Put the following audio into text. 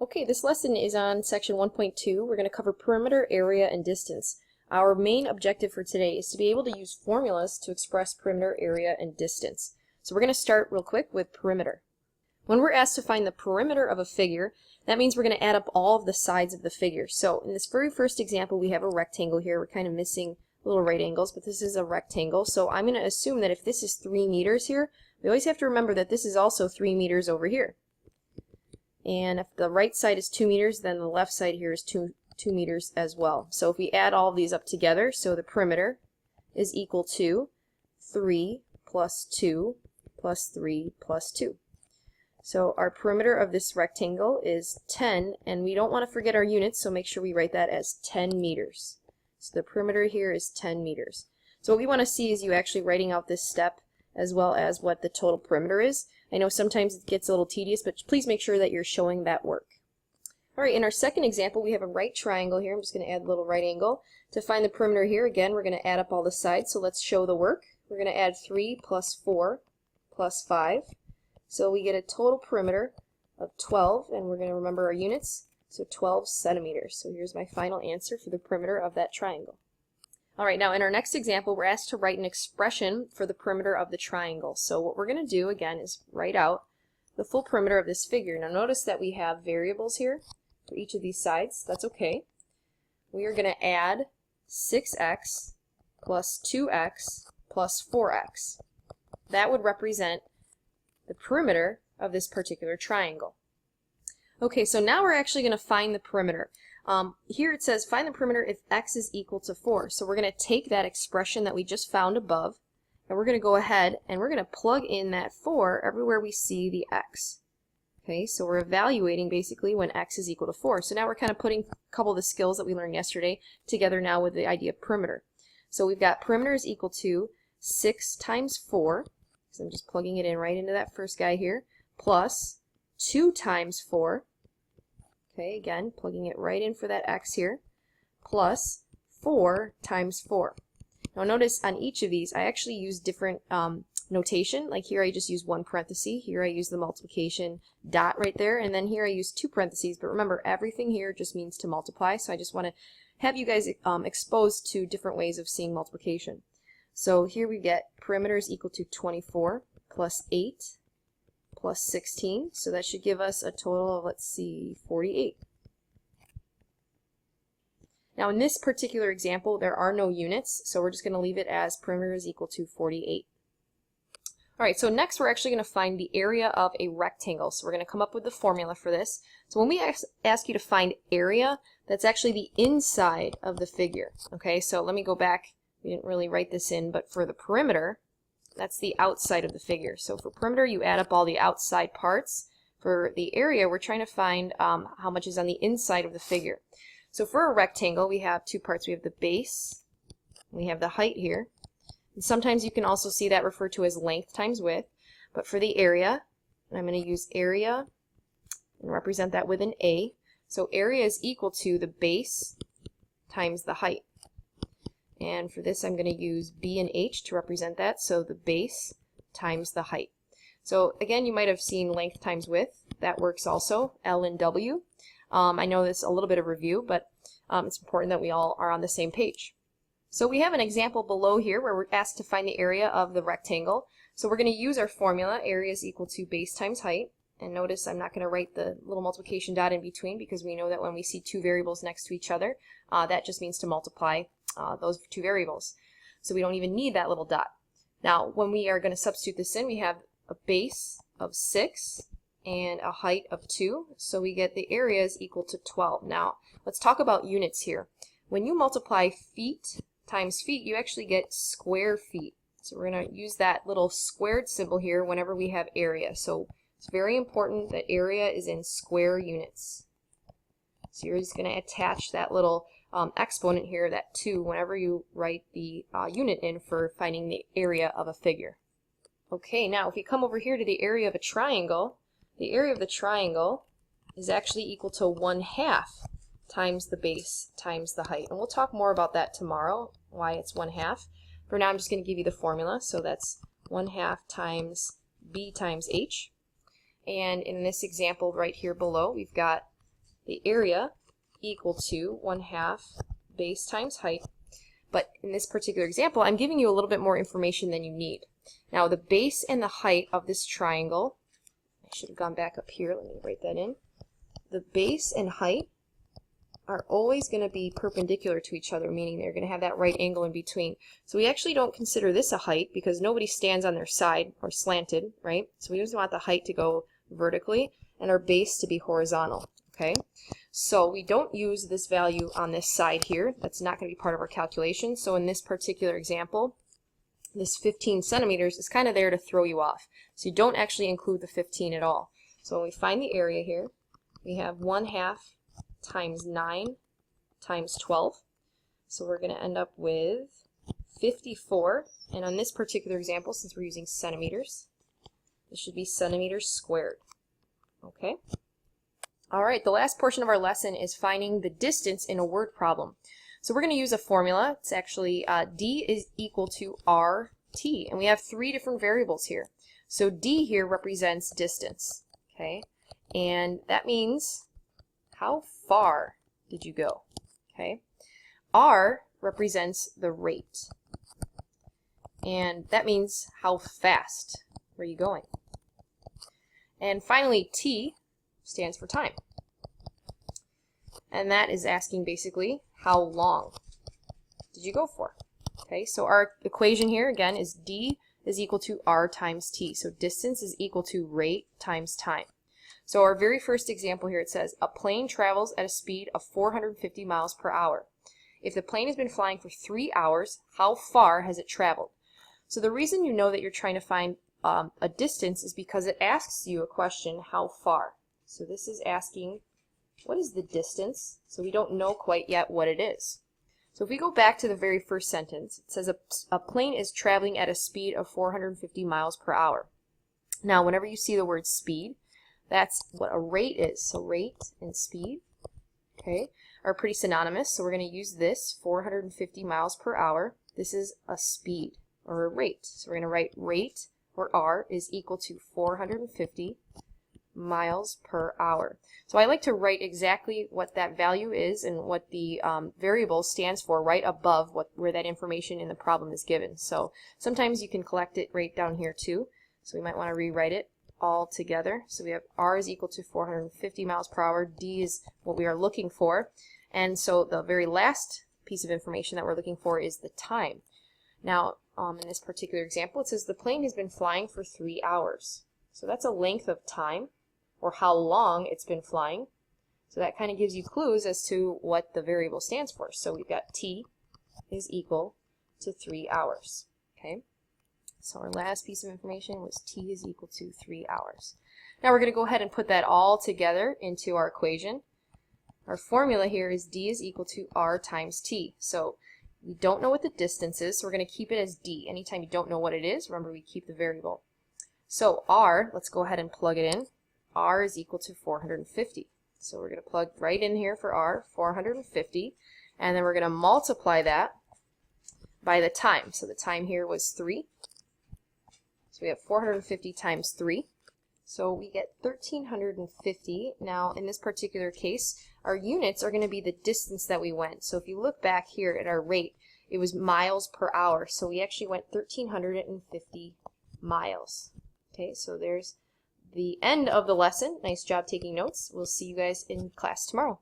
Okay, this lesson is on section 1.2. We're going to cover perimeter, area, and distance. Our main objective for today is to be able to use formulas to express perimeter, area, and distance. So we're going to start real quick with perimeter. When we're asked to find the perimeter of a figure, that means we're going to add up all of the sides of the figure. So in this very first example, we have a rectangle here. We're kind of missing little right angles, but this is a rectangle. So I'm going to assume that if this is 3 meters here, we always have to remember that this is also 3 meters over here. And if the right side is 2 meters, then the left side here is 2 meters as well. So if we add all of these up together, so the perimeter is equal to 3 plus 2 plus 3 plus 2. So our perimeter of this rectangle is 10, and we don't want to forget our units, so make sure we write that as 10 meters. So the perimeter here is 10 meters. So what we want to see is you actually writing out this step as well as what the total perimeter is. I know sometimes it gets a little tedious, but please make sure that you're showing that work. Alright, in our second example, we have a right triangle here. I'm just going to add a little right angle. To find the perimeter here, again, we're going to add up all the sides, so let's show the work. We're going to add 3 plus 4 plus 5. So we get a total perimeter of 12, and we're going to remember our units, so 12 centimeters. So here's my final answer for the perimeter of that triangle. Alright, now in our next example, we're asked to write an expression for the perimeter of the triangle. So what we're going to do, again, is write out the full perimeter of this figure. Now notice that we have variables here for each of these sides. That's okay. We are going to add 6x plus 2x plus 4x. That would represent the perimeter of this particular triangle. Okay, so now we're actually going to find the perimeter. Here it says find the perimeter if x is equal to 4. So we're going to take that expression that we just found above, and we're going to go ahead and we're going to plug in that 4 everywhere we see the x. Okay, so we're evaluating basically when x is equal to 4. So now we're kind of putting a couple of the skills that we learned yesterday together now with the idea of perimeter. So we've got perimeter is equal to 6 times 4, so I'm just plugging it in right into that first guy here, plus 2 times 4. Okay, again, plugging it right in for that x here, plus 4 times 4. Now notice on each of these, I actually use different notation. Like here I just use 1 parenthesis, here I use the multiplication dot right there, and then here I use 2 parentheses. But remember, everything here just means to multiply, so I just want to have you guys exposed to different ways of seeing multiplication. So here we get perimeter is equal to 24 plus 8 plus 16, so that should give us a total of, let's see, 48. Now in this particular example, there are no units, so we're just going to leave it as perimeter is equal to 48. Alright, so next we're actually going to find the area of a rectangle. So we're going to come up with the formula for this. So when we ask you to find area, that's actually the inside of the figure. Okay, so let me go back. We didn't really write this in, but for the perimeter, that's the outside of the figure. So for perimeter, you add up all the outside parts. For the area, we're trying to find how much is on the inside of the figure. So for a rectangle, we have 2 parts. We have the base, we have the height here. And sometimes you can also see that referred to as length times width. But for the area, I'm going to use area and represent that with an A. So area is equal to the base times the height. And for this, I'm going to use B and H to represent that, so the base times the height. So again, you might have seen length times width. That works also, L and W. I know this is a little bit of review, but it's important that we all are on the same page. So we have an example below here where we're asked to find the area of the rectangle. So we're going to use our formula, area is equal to base times height. And notice I'm not going to write the little multiplication dot in between, because we know that when we see 2 variables next to each other, that just means to multiply those 2 variables. So we don't even need that little dot. Now when we are going to substitute this in, we have a base of 6 and a height of 2, so we get the area is equal to 12. Now let's talk about units here. When you multiply feet times feet, you actually get square feet. So we're going to use that little squared symbol here whenever we have area. So it's very important that area is in square units. So you're just going to attach that little exponent here, that 2, whenever you write the unit in for finding the area of a figure. Okay, now if you come over here to the area of a triangle, the area of the triangle is actually equal to 1/2 times the base times the height. And we'll talk more about that tomorrow, why it's 1/2. For now, I'm just going to give you the formula. So that's 1/2 times B times H. And in this example right here below, we've got the area equal to 1/2 base times height. But in this particular example, I'm giving you a little bit more information than you need. Now the base and the height of this triangle, I should have gone back up here, let me write that in. The base and height are always going to be perpendicular to each other, meaning they're going to have that right angle in between. So we actually don't consider this a height because nobody stands on their side or slanted, right? So we just want the height to go vertically and our base to be horizontal, okay? So we don't use this value on this side here. That's not going to be part of our calculation. So in this particular example, this 15 centimeters is kind of there to throw you off. So you don't actually include the 15 at all. So when we find the area here, we have 1/2 times 9 times 12. So we're going to end up with 54. And on this particular example, since we're using centimeters, this should be centimeters squared. Okay? All right, the last portion of our lesson is finding the distance in a word problem. So we're going to use a formula. It's actually D is equal to RT. And we have 3 different variables here. So D here represents distance. Okay? And that means how far did you go? Okay. R represents the rate. And that means how fast were you going? And finally, T stands for time. And that is asking basically how long did you go for? Okay, so our equation here again is D is equal to R times T. So distance is equal to rate times time. So our very first example here, it says a plane travels at a speed of 450 miles per hour. If the plane has been flying for 3 hours, how far has it traveled? So the reason you know that you're trying to find a distance is because it asks you a question, how far? So this is asking, what is the distance? So we don't know quite yet what it is. So if we go back to the very first sentence, it says a plane is traveling at a speed of 450 miles per hour. Now, whenever you see the word speed, that's what a rate is. So rate and speed, okay, are pretty synonymous. So we're going to use this, 450 miles per hour. This is a speed or a rate. So we're going to write rate, or R, is equal to 450 miles per hour. So I like to write exactly what that value is and what the variable stands for right above where that information in the problem is given. So sometimes you can collect it right down here too. So we might want to rewrite it all together. So we have R is equal to 450 miles per hour. D is what we are looking for. And so the very last piece of information that we're looking for is the time. Now, in this particular example, it says the plane has been flying for 3 hours. So that's a length of time, or how long it's been flying. So that kind of gives you clues as to what the variable stands for. So we've got T is equal to 3 hours. Okay. So our last piece of information was T is equal to 3 hours. Now we're going to go ahead and put that all together into our equation. Our formula here is D is equal to R times T. So we don't know what the distance is, so we're going to keep it as D. Anytime you don't know what it is, remember we keep the variable. So R, let's go ahead and plug it in. R is equal to 450. So we're going to plug right in here for R, 450, and then we're going to multiply that by the time. So the time here was 3. So we have 450 times 3. So we get 1,350. Now in this particular case, our units are going to be the distance that we went. So if you look back here at our rate, it was miles per hour. So we actually went 1,350 miles. Okay, so there's the end of the lesson. Nice job taking notes. We'll see you guys in class tomorrow.